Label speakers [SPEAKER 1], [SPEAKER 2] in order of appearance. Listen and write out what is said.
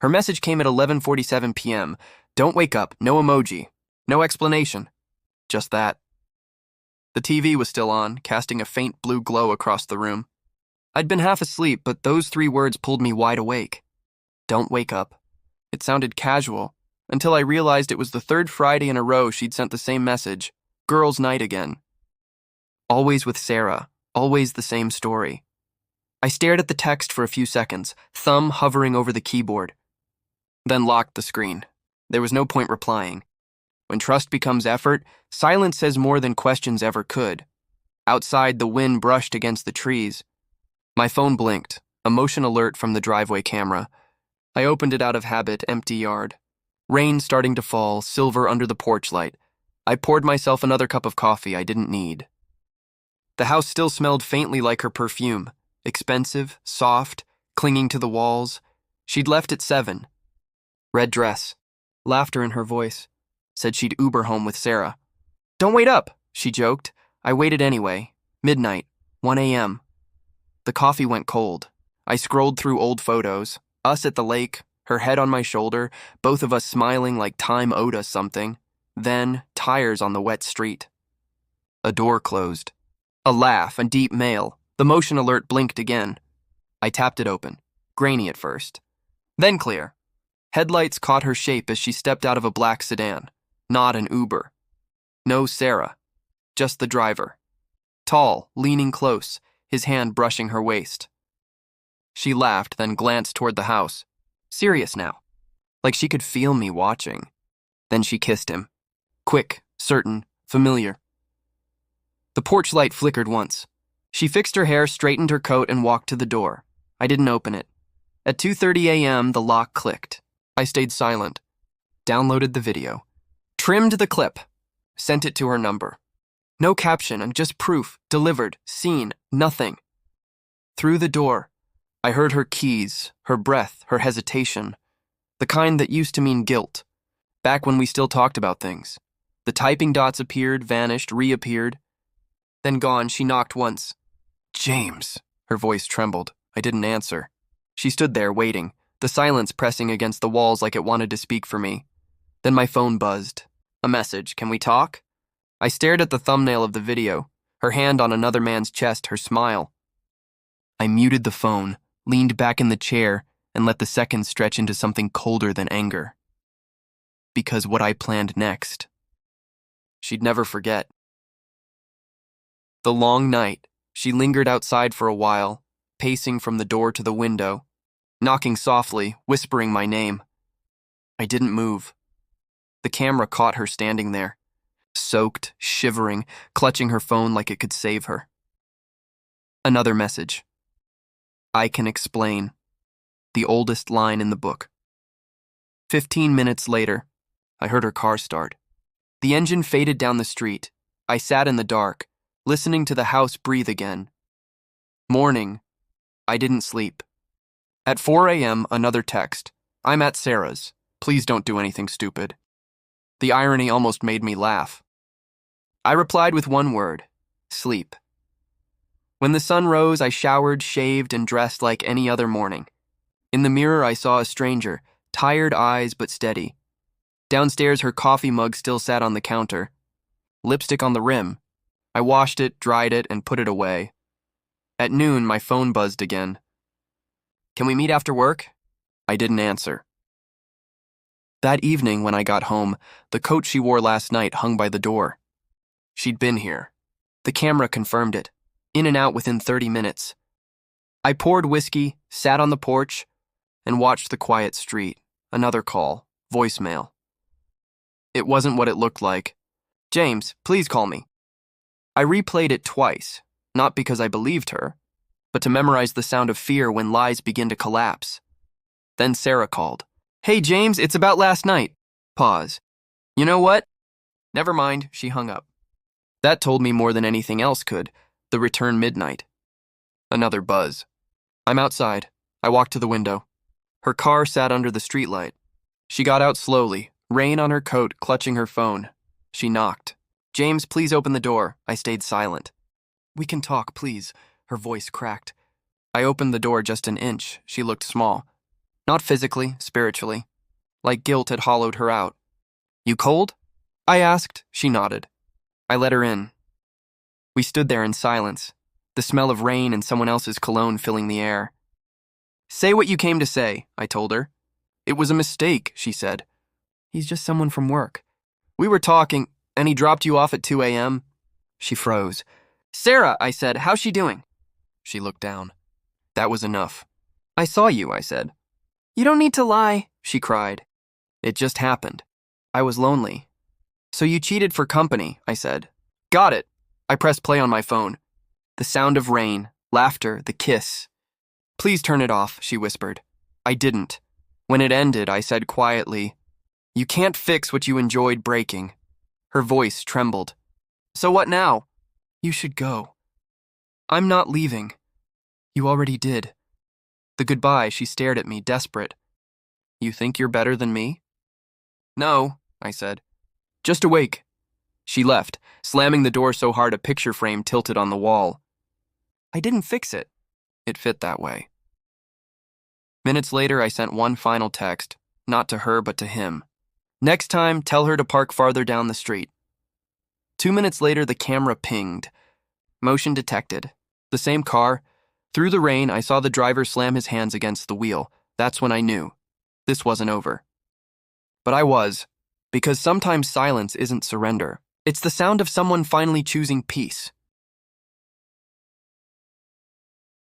[SPEAKER 1] Her message came at 11:47 p.m. Don't wake up, no emoji, no explanation. Just that. The TV was still on, casting a faint blue glow across the room. I'd been half asleep, but those 3 words pulled me wide awake. Don't wake up. It sounded casual, until I realized it was the 3rd Friday in a row she'd sent the same message. Girls' night again. Always with Sarah, always the same story. I stared at the text for a few seconds, thumb hovering over the keyboard. Then locked the screen. There was no point replying. When trust becomes effort, silence says more than questions ever could. Outside, the wind brushed against the trees. My phone blinked, a motion alert from the driveway camera. I opened it out of habit, empty yard. Rain starting to fall, silver under the porch light. I poured myself another cup of coffee I didn't need. The house still smelled faintly like her perfume, expensive, soft, clinging to the walls. She'd left at 7. Red dress, laughter in her voice. Said she'd Uber home with Sarah. Don't wait up, she joked. I waited anyway. Midnight, 1 a.m. The coffee went cold. I scrolled through old photos. Us at the lake, her head on my shoulder, both of us smiling like time owed us something. Then, tires on the wet street. A door closed. A laugh, a deep male. The motion alert blinked again. I tapped it open. Grainy at first. Then clear. Headlights caught her shape as she stepped out of a black sedan. Not an Uber. No Sarah. Just the driver. Tall, leaning close, his hand brushing her waist. She laughed, then glanced toward the house. Serious now. Like she could feel me watching. Then she kissed him. Quick, certain, familiar. The porch light flickered once. She fixed her hair, straightened her coat, and walked to the door. I didn't open it. At 2:30 a.m., the lock clicked. I stayed silent. Downloaded the video. Trimmed the clip. Sent it to her number. No caption and just proof. Delivered. Seen. Nothing. Through the door, I heard her keys, her breath, her hesitation. The kind that used to mean guilt. Back when we still talked about things. The typing dots appeared, vanished, reappeared. Then gone, she knocked once. James. Her voice trembled. I didn't answer. She stood there, waiting, the silence pressing against the walls like it wanted to speak for me. Then my phone buzzed. A message. Can we talk? I stared at the thumbnail of the video, her hand on another man's chest, her smile. I muted the phone, leaned back in the chair, and let the seconds stretch into something colder than anger. Because what I planned next, she'd never forget. The long night, she lingered outside for a while, pacing from the door to the window, knocking softly, whispering my name. I didn't move. The camera caught her standing there, soaked, shivering, clutching her phone like it could save her. Another message. I can explain. The oldest line in the book. 15 minutes later, I heard her car start. The engine faded down the street. I sat in the dark, listening to the house breathe again. Morning. I didn't sleep. At 4 a.m., another text. I'm at Sarah's. Please don't do anything stupid. The irony almost made me laugh. I replied with one word. Sleep. When the sun rose, I showered, shaved, and dressed like any other morning. In the mirror, I saw a stranger, tired eyes but steady. Downstairs, her coffee mug still sat on the counter. Lipstick on the rim. I washed it, dried it, and put it away. At noon, my phone buzzed again. Can we meet after work? I didn't answer. That evening, when I got home, the coat she wore last night hung by the door. She'd been here. The camera confirmed it. In and out within 30 minutes. I poured whiskey, sat on the porch, and watched the quiet street. Another call. Voicemail. It wasn't what it looked like. James, please call me. I replayed it twice, not because I believed her, but to memorize the sound of fear when lies begin to collapse. Then Sarah called. Hey, James, it's about last night. Pause. You know what? Never mind, she hung up. That told me more than anything else could. The return midnight. Another buzz. I'm outside. I walked to the window. Her car sat under the streetlight. She got out slowly, rain on her coat, clutching her phone. She knocked. James, please open the door. I stayed silent. We can talk, please. Her voice cracked. I opened the door just an inch. She looked small. Not physically, spiritually. Like guilt had hollowed her out. You cold? I asked. She nodded. I let her in. We stood there in silence, the smell of rain and someone else's cologne filling the air. Say what you came to say, I told her. It was a mistake, she said. He's just someone from work. We were talking, and he dropped you off at 2 a.m.? She froze. Sarah, I said, how's she doing? She looked down. That was enough. I saw you, I said. You don't need to lie, she cried. It just happened. I was lonely. So you cheated for company, I said. Got it. I pressed play on my phone. The sound of rain, laughter, the kiss. Please turn it off, she whispered. I didn't. When it ended, I said quietly, You can't fix what you enjoyed breaking. Her voice trembled. So what now? You should go. I'm not leaving. You already did. The goodbye, she stared at me, desperate. You think you're better than me? No, I said. Just awake. She left, slamming the door so hard a picture frame tilted on the wall. I didn't fix it. It fit that way. Minutes later, I sent one final text, not to her but to him. Next time, tell her to park farther down the street. 2 minutes later, the camera pinged. Motion detected. The same car. Through the rain, I saw the driver slam his hands against the wheel. That's when I knew. This wasn't over. But I was, because sometimes silence isn't surrender. It's the sound of someone finally choosing peace.